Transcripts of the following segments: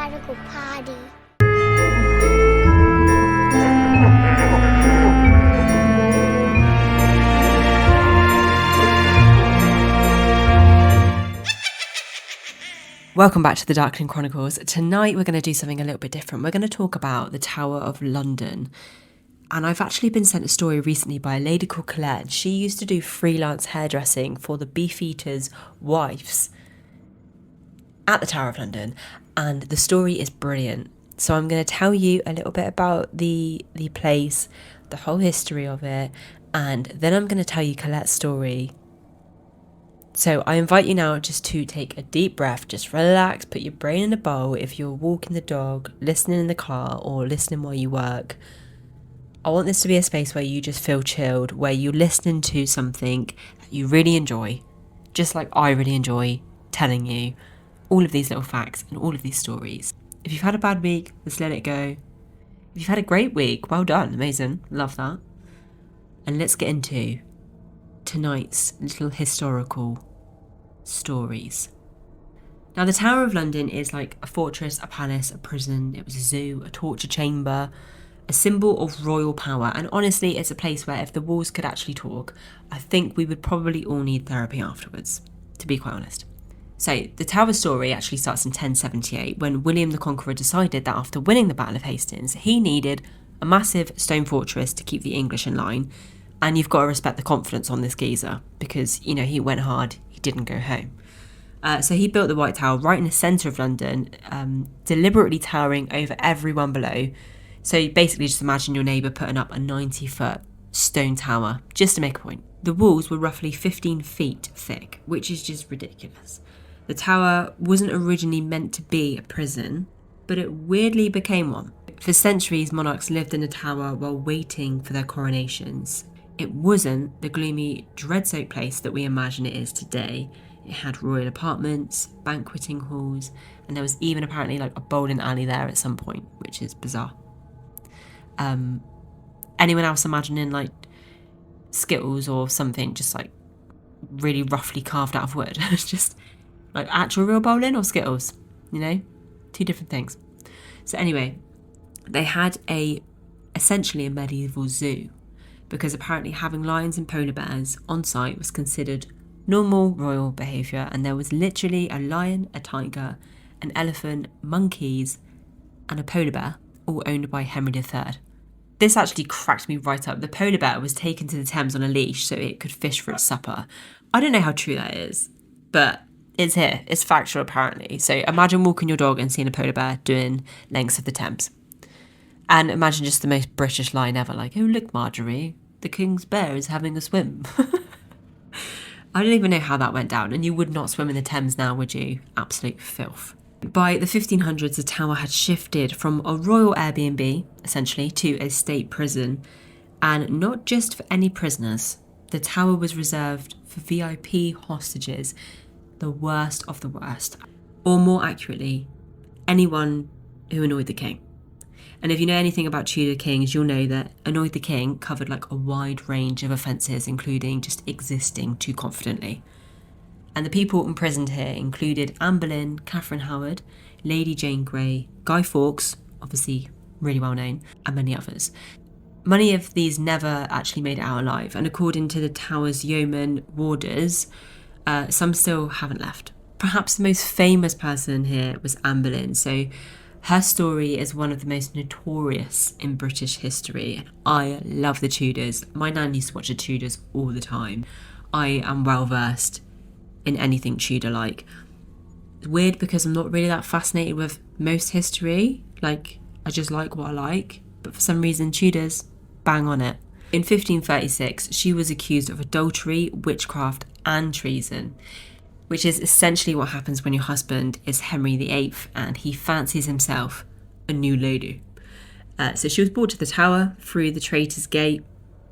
radical party. Welcome back to the Darkling Chronicles. Tonight we're going to do something a little bit different. We're going to talk about the Tower of London. And I've actually been sent a story recently by a lady called Colette. She used to do freelance hairdressing for the Beefeaters' wives at the Tower of London. And the story is brilliant. So I'm going to tell you a little bit about the place, the whole history of it. And then I'm going to tell you Colette's story. So I invite you now just to take a deep breath, just relax, put your brain in a bowl. If you're walking the dog, listening in the car, or listening while you work, I want this to be a space where you just feel chilled, where you're listening to something that you really enjoy, just like I really enjoy telling you all of these little facts and all of these stories. If you've had a bad week, let's let it go. If you've had a great week, well done, amazing, love that. And let's get into tonight's little historical stories. Now, the Tower of London is like a fortress, a palace, a prison, it was a zoo, a torture chamber, a symbol of royal power, and honestly it's a place where if the walls could actually talk, I think we would probably all need therapy afterwards, to be quite honest. So the Tower story actually starts in 1078 when William the Conqueror decided that after winning the Battle of Hastings he needed a massive stone fortress to keep the English in line. And you've got to respect the confidence on this geezer because, you know, he went hard, he didn't go home. So he built the White Tower right in the centre of London, deliberately towering over everyone below. So basically just imagine your neighbour putting up a 90-foot stone tower, just to make a point. The walls were roughly 15 feet thick, which is just ridiculous. The tower wasn't originally meant to be a prison, but it weirdly became one. For centuries, monarchs lived in the tower while waiting for their coronations. It wasn't the gloomy, dread-soaked place that we imagine it is today. It had royal apartments, banqueting halls, and there was even apparently like a bowling alley there at some point, which is bizarre. Anyone else imagining like Skittles or something just like really roughly carved out of wood? It's just like actual real bowling or Skittles, you know? Two different things. So anyway, they had essentially a medieval zoo, because apparently having lions and polar bears on site was considered normal royal behaviour, and there was literally a lion, a tiger, an elephant, monkeys and a polar bear, all owned by Henry III. This actually cracked me right up. The polar bear was taken to the Thames on a leash so it could fish for its supper. I don't know how true that is, but it's here. It's factual apparently. So imagine walking your dog and seeing a polar bear doing lengths of the Thames. And imagine just the most British line ever, like, oh, look, Marjorie, the king's bear is having a swim. I don't even know how that went down, and you would not swim in the Thames now, would you? Absolute filth. By the 1500s, the tower had shifted from a royal Airbnb, essentially, to a state prison. And not just for any prisoners. The tower was reserved for VIP hostages, the worst of the worst. Or more accurately, anyone who annoyed the king. And if you know anything about Tudor kings, you'll know that annoyed the king covered like a wide range of offences, including just existing too confidently. And the people imprisoned here included Anne Boleyn, Catherine Howard, Lady Jane Grey, Guy Fawkes, obviously really well known, and many others. Many of these never actually made it out alive, and according to the tower's yeoman warders, some still haven't left. Perhaps the most famous person here was Anne Boleyn, so her story is one of the most notorious in British history. I love the Tudors. My nan used to watch the Tudors all the time. I am well versed in anything Tudor-like. It's weird because I'm not really that fascinated with most history. Like, I just like what I like. But for some reason, Tudors, bang on it. In 1536, she was accused of adultery, witchcraft and treason, which is essentially what happens when your husband is Henry VIII and he fancies himself a new lady. So she was brought to the tower through the Traitor's Gate,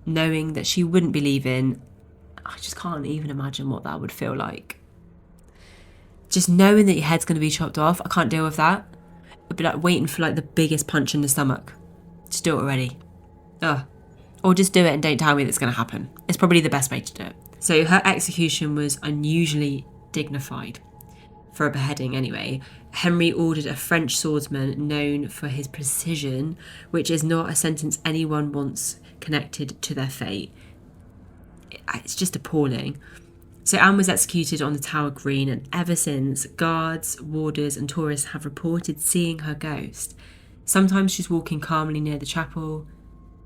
knowing that she wouldn't be leaving. I just can't even imagine what that would feel like. Just knowing that your head's going to be chopped off, I can't deal with that. It'd be like waiting for like the biggest punch in the stomach. Just do it already. Ugh. Or just do it and don't tell me that's going to happen. It's probably the best way to do it. So her execution was unusually dignified. for a beheading anyway, Henry ordered a French swordsman known for his precision, which is not a sentence anyone wants connected to their fate. It's just appalling. So Anne was executed on the Tower Green, and ever since, guards, warders and tourists have reported seeing her ghost. Sometimes she's walking calmly near the chapel,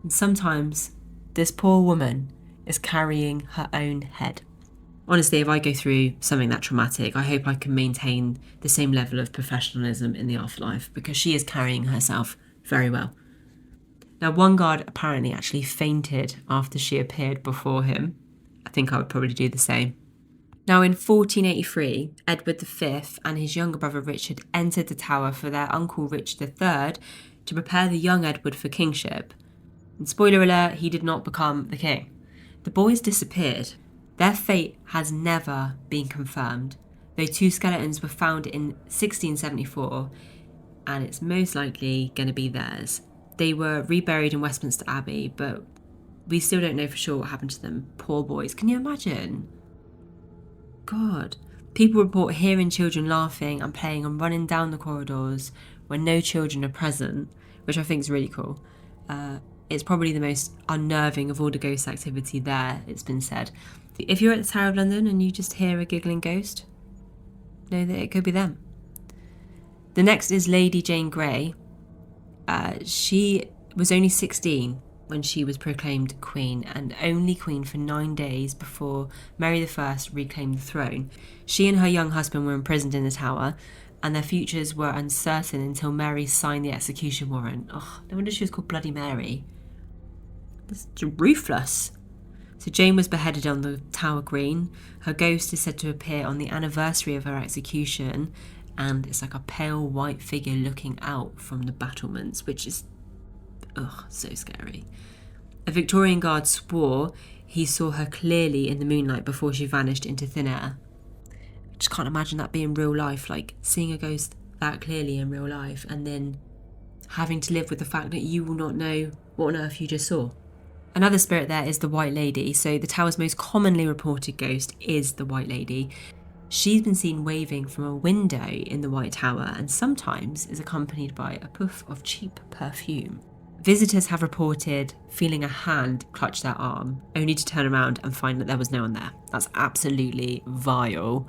and sometimes this poor woman is carrying her own head. Honestly, if I go through something that traumatic, I hope I can maintain the same level of professionalism in the afterlife, because she is carrying herself very well. Now, one guard apparently actually fainted after she appeared before him. I think I would probably do the same. Now, in 1483, Edward V and his younger brother Richard entered the tower for their uncle Richard III to prepare the young Edward for kingship. And spoiler alert, he did not become the king. The boys disappeared. Their fate has never been confirmed, though 2 skeletons were found in 1674, and it's most likely going to be theirs. They were reburied in Westminster Abbey, but we still don't know for sure what happened to them. Poor boys. Can you imagine? God. People report hearing children laughing and playing and running down the corridors when no children are present, which I think is really cool. It's probably the most unnerving of all the ghost activity there, it's been said. If you're at the Tower of London and you just hear a giggling ghost, know that it could be them. The next is Lady Jane Grey. She was only 16 when she was proclaimed queen, and only queen for 9 days before Mary I reclaimed the throne. She and her young husband were imprisoned in the tower, and their futures were uncertain until Mary signed the execution warrant. Oh, no wonder she was called Bloody Mary. That's ruthless. So Jane was beheaded on the Tower Green. Her ghost is said to appear on the anniversary of her execution, and it's like a pale white figure looking out from the battlements, which is, so scary. A Victorian guard swore he saw her clearly in the moonlight before she vanished into thin air. I just can't imagine that being real life, like seeing a ghost that clearly in real life and then having to live with the fact that you will not know what on earth you just saw. Another spirit there is the White Lady. So the tower's most commonly reported ghost is the White Lady. She's been seen waving from a window in the White Tower and sometimes is accompanied by a puff of cheap perfume. Visitors have reported feeling a hand clutch their arm, only to turn around and find that there was no one there. That's absolutely vile.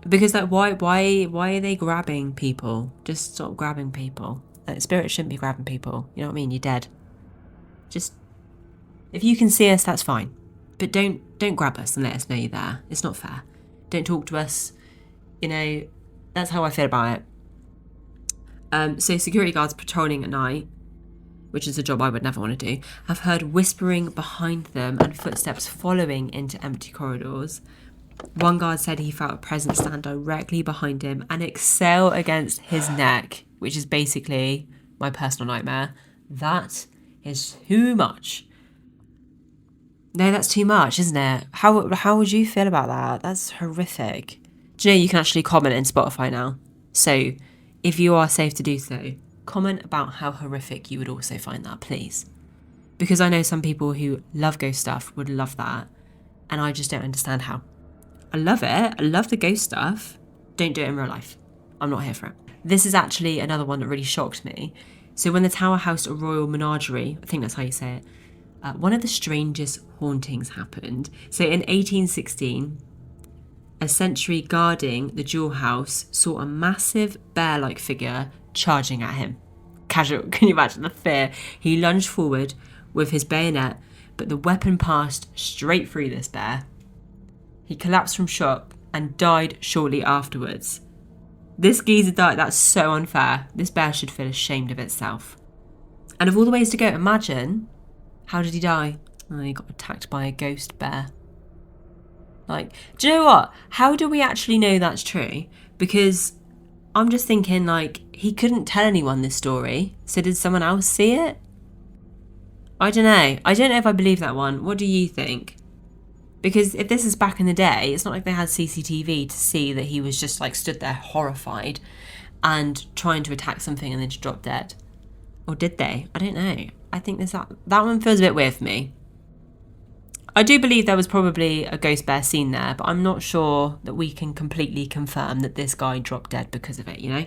Because why are they grabbing people? Just stop grabbing people. Spirits shouldn't be grabbing people. You know what I mean? You're dead. Just, if you can see us, that's fine. But don't grab us and let us know you're there. It's not fair. Don't talk to us. You know, that's how I feel about it. So security guards patrolling at night, which is a job I would never want to do, have heard whispering behind them and footsteps following into empty corridors. One guard said he felt a presence stand directly behind him and exhale against his neck, which is basically my personal nightmare. That is too much. No, that's too much, isn't it? How would you feel about that? That's horrific. Do you know you can actually comment in Spotify now? So if you are safe to do so, comment about how horrific you would also find that, please. Because I know some people who love ghost stuff would love that, and I just don't understand how. I love it. I love the ghost stuff. Don't do it in real life. I'm not here for it. This is actually another one that really shocked me. So when the tower housed a royal menagerie, I think that's how you say it, one of the strangest hauntings happened. So in 1816, a sentry guarding the jewel house saw a massive bear-like figure charging at him. Casual, can you imagine the fear? He lunged forward with his bayonet, but the weapon passed straight through this bear. He collapsed from shock and died shortly afterwards. This geezer died. That's so unfair. This bear should feel ashamed of itself. And of all the ways to go, imagine, how did he die? Oh, he got attacked by a ghost bear. Like, do you know what? How do we actually know that's true? Because I'm just thinking, like, he couldn't tell anyone this story. So did someone else see it? I don't know. I don't know if I believe that one. What do you think? Because if this is back in the day, it's not like they had CCTV to see that he was just like stood there horrified and trying to attack something and then just drop dead. Or did they? I don't know. I think that one feels a bit weird for me. I do believe there was probably a ghost bear scene there, but I'm not sure that we can completely confirm that this guy dropped dead because of it, you know?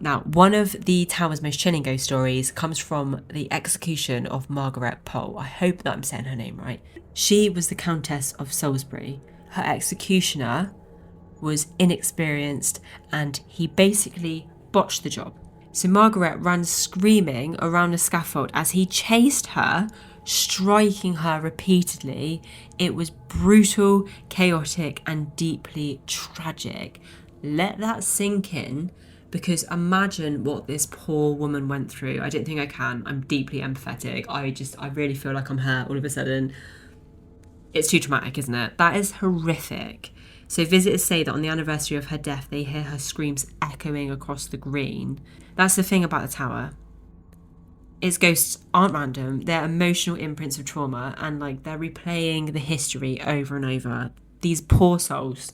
Now, one of the tower's most chilling ghost stories comes from the execution of Margaret Pole. I hope that I'm saying her name right. She was the Countess of Salisbury. Her executioner was inexperienced and he basically botched the job. So Margaret ran screaming around the scaffold as he chased her, striking her repeatedly. It was brutal, chaotic, and deeply tragic. Let that sink in, because imagine what this poor woman went through. I don't think I can. I'm deeply empathetic. I really feel like I'm her all of a sudden. It's too traumatic, isn't it? That is horrific. So visitors say that on the anniversary of her death, they hear her screams echoing across the green. That's the thing about the tower. Its ghosts aren't random. They're emotional imprints of trauma, and like they're replaying the history over and over. These poor souls.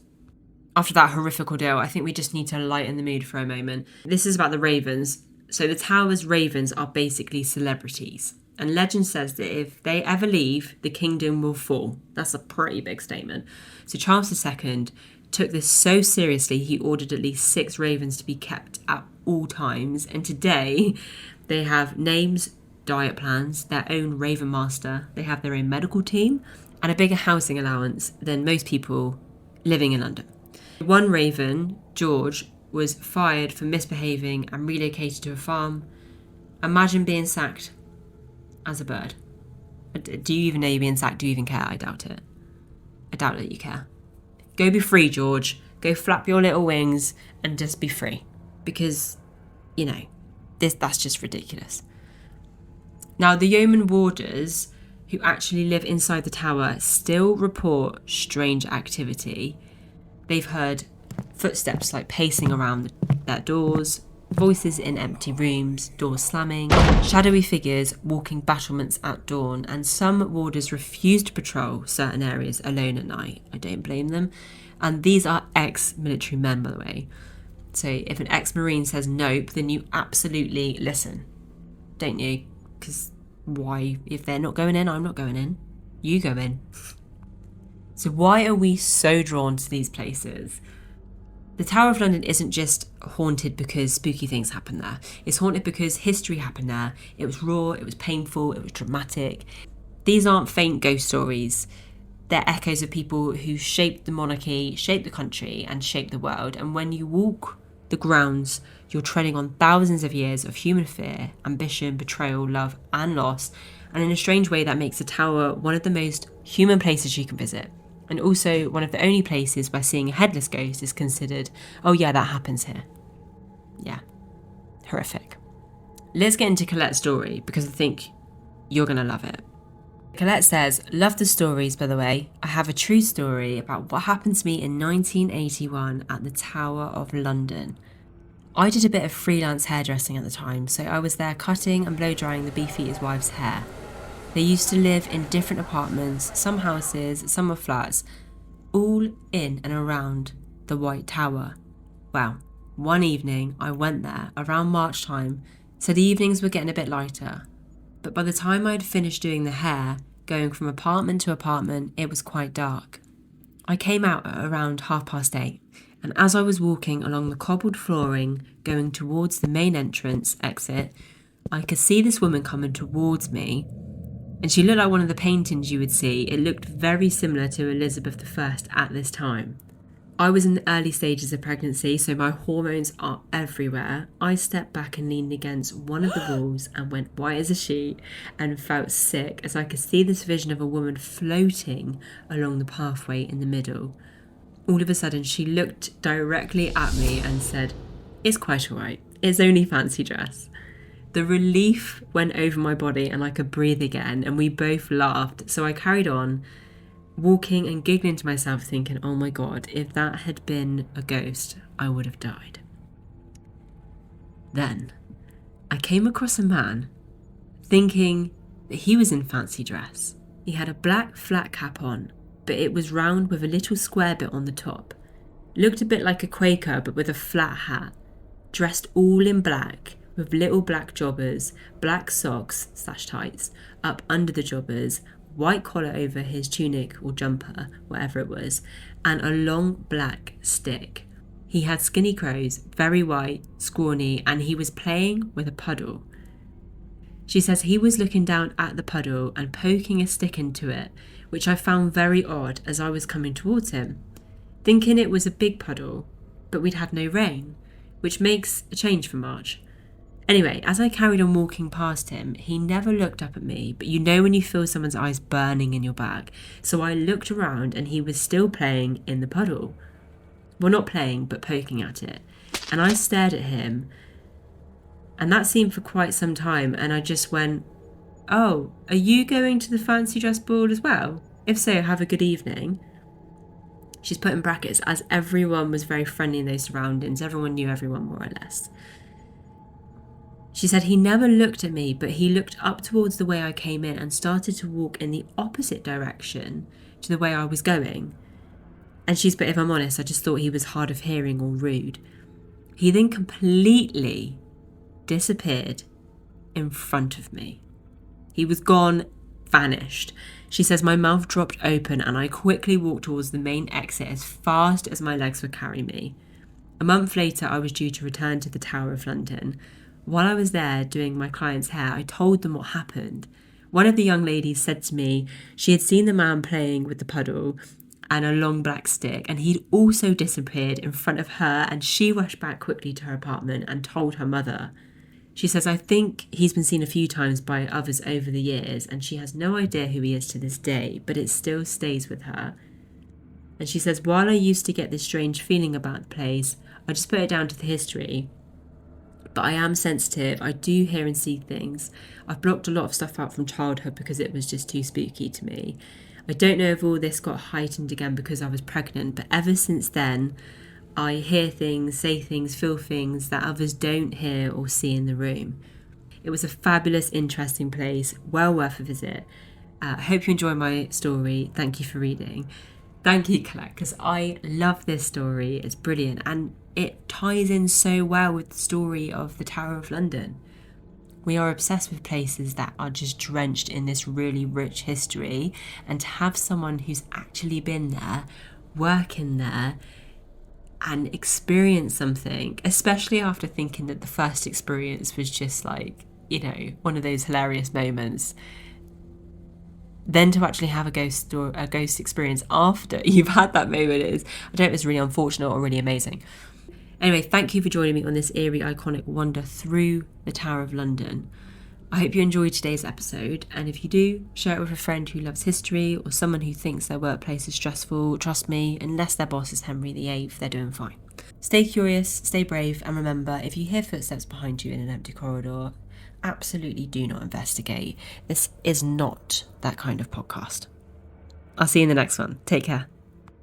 After that horrific ordeal, I think we just need to lighten the mood for a moment. This is about the ravens. So the tower's ravens are basically celebrities. And legend says that if they ever leave, the kingdom will fall. That's a pretty big statement. So Charles II took this so seriously, he ordered at least 6 ravens to be kept at all times. And today, they have names, diet plans, their own raven master. They have their own medical team and a bigger housing allowance than most people living in London. One raven, George, was fired for misbehaving and relocated to a farm. Imagine being sacked as a bird. Do you even know you're being sacked? Do you even care? I doubt it. I doubt that you care. Go be free, George. Go flap your little wings and just be free. Because, you know, that's just ridiculous. Now, the yeoman warders who actually live inside the tower still report strange activity. They've heard footsteps like pacing around their doors, voices in empty rooms, doors slamming, shadowy figures walking battlements at dawn, and some warders refuse to patrol certain areas alone at night. I don't blame them. And these are ex-military men, by the way. So if an ex-marine says nope, then you absolutely listen, don't you? Because why? If they're not going in, I'm not going in. You go in. So why are we so drawn to these places? The Tower of London isn't just haunted because spooky things happen there. It's haunted because history happened there. It was raw, it was painful, it was dramatic. These aren't faint ghost stories. They're echoes of people who shaped the monarchy, shaped the country, and shaped the world. And when you walk the grounds, you're treading on thousands of years of human fear, ambition, betrayal, love, and loss. And in a strange way, that makes the Tower one of the most human places you can visit. And also one of the only places where seeing a headless ghost is considered, oh yeah, that happens here. Yeah, horrific. Let's get into Colette's story because I think you're going to love it. Colette says, love the stories, by the way. I have a true story about what happened to me in 1981 at the Tower of London. I did a bit of freelance hairdressing at the time, so I was there cutting and blow drying the Beefeaters' wives' hair. They used to live in different apartments, some houses, some were flats, all in and around the White Tower. Well, one evening I went there around March time, so the evenings were getting a bit lighter. But by the time I'd finished doing the hair, going from apartment to apartment, it was quite dark. I came out at around 8:30, and as I was walking along the cobbled flooring, going towards the main entrance exit, I could see this woman coming towards me. And she looked like one of the paintings you would see. It looked very similar to Elizabeth I at this time. I was in the early stages of pregnancy, so my hormones are everywhere. I stepped back and leaned against one of the walls and went white as a sheet and felt sick as I could see this vision of a woman floating along the pathway in the middle. All of a sudden, she looked directly at me and said, "It's quite all right. It's only fancy dress." The relief went over my body and I could breathe again, and we both laughed. So I carried on, walking and giggling to myself, thinking, oh my God, if that had been a ghost, I would have died. Then I came across a man, thinking that he was in fancy dress. He had a black flat cap on, but it was round with a little square bit on the top. Looked a bit like a Quaker, but with a flat hat. Dressed all in black, with little black jobbers, black socks / tights up under the jobbers, white collar over his tunic or jumper, whatever it was, and a long black stick. He had skinny crows, very white, scrawny, and he was playing with a puddle. She says he was looking down at the puddle and poking a stick into it, which I found very odd as I was coming towards him, thinking it was a big puddle, but we'd had no rain, which makes a change for March. Anyway, as I carried on walking past him, he never looked up at me, but you know when you feel someone's eyes burning in your back. So I looked around and he was still playing in the puddle. Well, not playing, but poking at it. And I stared at him, and that seemed for quite some time, and I just went, "Oh, are you going to the fancy dress ball as well? If so, have a good evening." She's put in brackets, as everyone was very friendly in those surroundings. Everyone knew everyone more or less. She said he never looked at me, but he looked up towards the way I came in and started to walk in the opposite direction to the way I was going. And she's put, if I'm honest, I just thought he was hard of hearing or rude. He then completely disappeared in front of me. He was gone, vanished. She says my mouth dropped open and I quickly walked towards the main exit as fast as my legs would carry me. A month later, I was due to return to the Tower of London. While I was there doing my client's hair, I told them what happened. One of the young ladies said to me she had seen the man playing with the puddle and a long black stick, and he'd also disappeared in front of her, and she rushed back quickly to her apartment and told her mother. She says, I think he's been seen a few times by others over the years, and she has no idea who he is to this day, but it still stays with her. And she says, while I used to get this strange feeling about the place, I just put it down to the history. But I am sensitive, I do hear and see things. I've blocked a lot of stuff out from childhood because it was just too spooky to me. I don't know if all this got heightened again because I was pregnant, but ever since then, I hear things, say things, feel things that others don't hear or see in the room. It was a fabulous, interesting place, well worth a visit. I hope you enjoy my story. Thank you for reading. Thank you, Colette, because I love this story. It's brilliant, and it ties in so well with the story of the Tower of London. We are obsessed with places that are just drenched in this really rich history, and to have someone who's actually been there, working there, and experience something, especially after thinking that the first experience was just like, you know, one of those hilarious moments, then to actually have a ghost experience after you've had that moment is, I don't know if it's really unfortunate or really amazing. Anyway, thank you for joining me on this eerie, iconic wander through the Tower of London. I hope you enjoyed today's episode, and if you do, share it with a friend who loves history or someone who thinks their workplace is stressful. Trust me, unless their boss is Henry VIII, they're doing fine. Stay curious, stay brave, and remember, if you hear footsteps behind you in an empty corridor, absolutely do not investigate. This is not that kind of podcast. I'll see you in the next one. Take care.